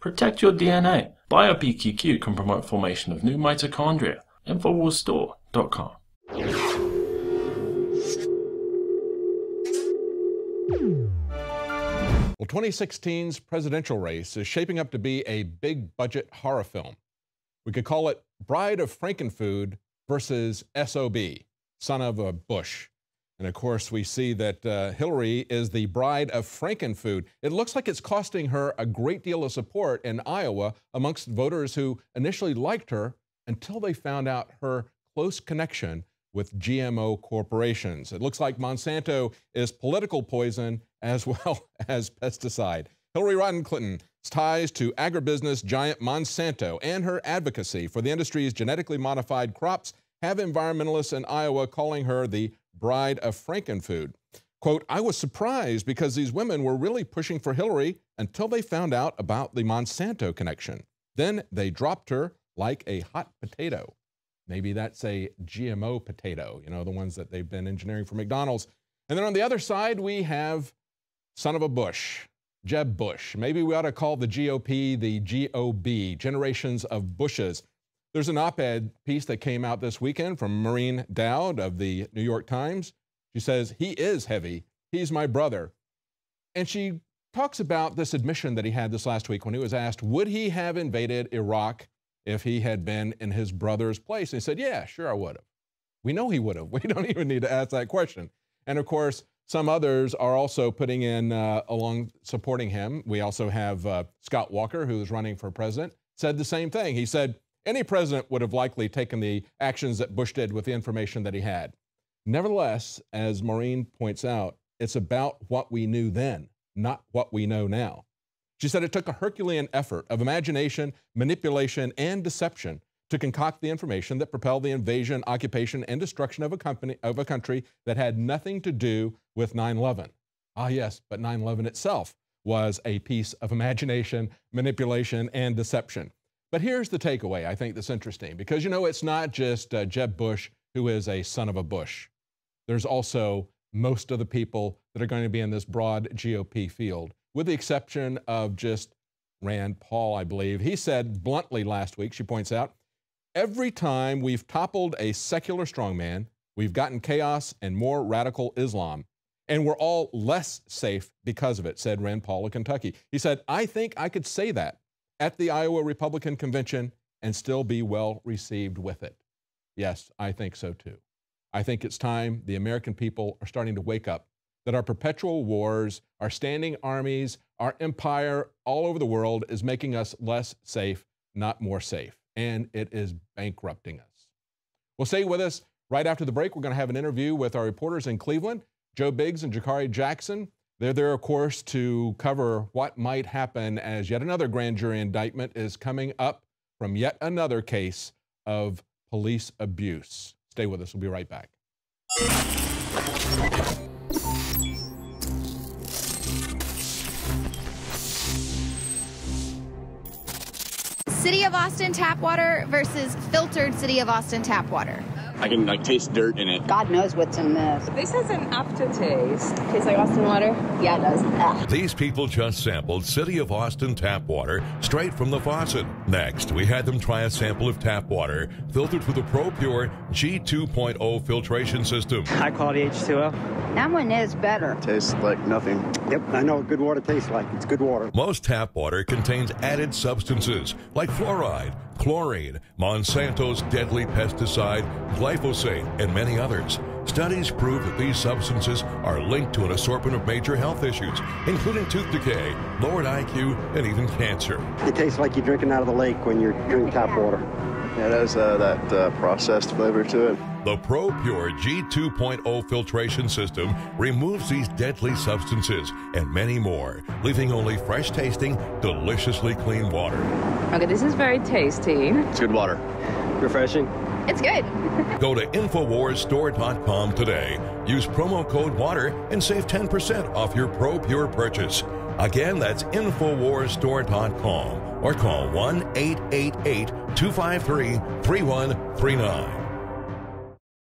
Protect your DNA. BioPQQ can promote formation of new mitochondria. Infowarsstore.com. Well, 2016's presidential race is shaping up to be a big-budget horror film. We could call it Bride of Frankenfood versus SOB, son of a Bush. And of course, we see that Hillary is the bride of Frankenfood. It looks like it's costing her a great deal of support in Iowa amongst voters who initially liked her until they found out her close connection with GMO corporations. It looks like Monsanto is political poison as well as pesticide. Hillary Rodham Clinton's ties to agribusiness giant Monsanto and her advocacy for the industry's genetically modified crops have environmentalists in Iowa calling her the bride of Frankenfood. Quote, I was surprised because these women were really pushing for Hillary until they found out about the Monsanto connection. Then they dropped her like a hot potato. Maybe that's a GMO potato, you know, the ones that they've been engineering for McDonald's. And then on the other side, we have son of a Bush, Jeb Bush. Maybe we ought to call the GOP the GOB, generations of Bushes. There's an op-ed piece that came out this weekend from Maureen Dowd of the New York Times. She says, he is heavy. He's my brother. And she talks about this admission that he had this last week when he was asked, would he have invaded Iraq if he had been in his brother's place? And he said, yeah, sure I would have. We know he would have. We don't even need to ask that question. And of course, some others are also putting in along supporting him. We also have Scott Walker, who is running for president, said the same thing. He said, any president would have likely taken the actions that Bush did with the information that he had. Nevertheless, as Maureen points out, it's about what we knew then, not what we know now. She said it took a Herculean effort of imagination, manipulation, and deception to concoct the information that propelled the invasion, occupation, and destruction of a country that had nothing to do with 9/11. Ah, yes, but 9/11 itself was a piece of imagination, manipulation, and deception. But here's the takeaway I think that's interesting, because, you know, it's not just Jeb Bush who is a son of a Bush. There's also most of the people that are going to be in this broad GOP field, with the exception of just Rand Paul, I believe. He said bluntly last week, she points out, every time we've toppled a secular strongman, we've gotten chaos and more radical Islam. And we're all less safe because of it, said Rand Paul of Kentucky. He said, I think I could say that at the Iowa Republican Convention and still be well received with it. Yes, I think so too. I think it's time the American people are starting to wake up, that our perpetual wars, our standing armies, our empire all over the world is making us less safe, not more safe. And it is bankrupting us. Well, stay with us. Right after the break, we're going to have an interview with our reporters in Cleveland, Joe Biggs and Jakari Jackson. They're there, of course, to cover what might happen as yet another grand jury indictment is coming up from yet another case of police abuse. Stay with us. We'll be right back. City of Austin tap water versus filtered City of Austin tap water. I can taste dirt in it. God knows what's in this. This has an aftertaste. Tastes like Austin water? Yeah, it does. Ugh. These people just sampled City of Austin tap water straight from the faucet. Next, we had them try a sample of tap water filtered through the ProPure G2.0 filtration system. High quality H2O. That one is better. Tastes like nothing. Yep, I know what good water tastes like. It's good water. Most tap water contains added substances like fluoride, chlorine, Monsanto's deadly pesticide, glyphosate, and many others. Studies prove that these substances are linked to an assortment of major health issues, including tooth decay, lowered IQ, and even cancer. It tastes like you're drinking out of the lake when you're drinking tap water. Yeah, it has that processed flavor to it. The ProPure G2.0 filtration system removes these deadly substances and many more, leaving only fresh-tasting, deliciously clean water. Okay, this is very tasty. It's good water. Refreshing. It's good. Go to InfoWarsStore.com today. Use promo code WATER and save 10% off your ProPure purchase. Again, that's InfoWarsStore.com or call 1-888-253-3139.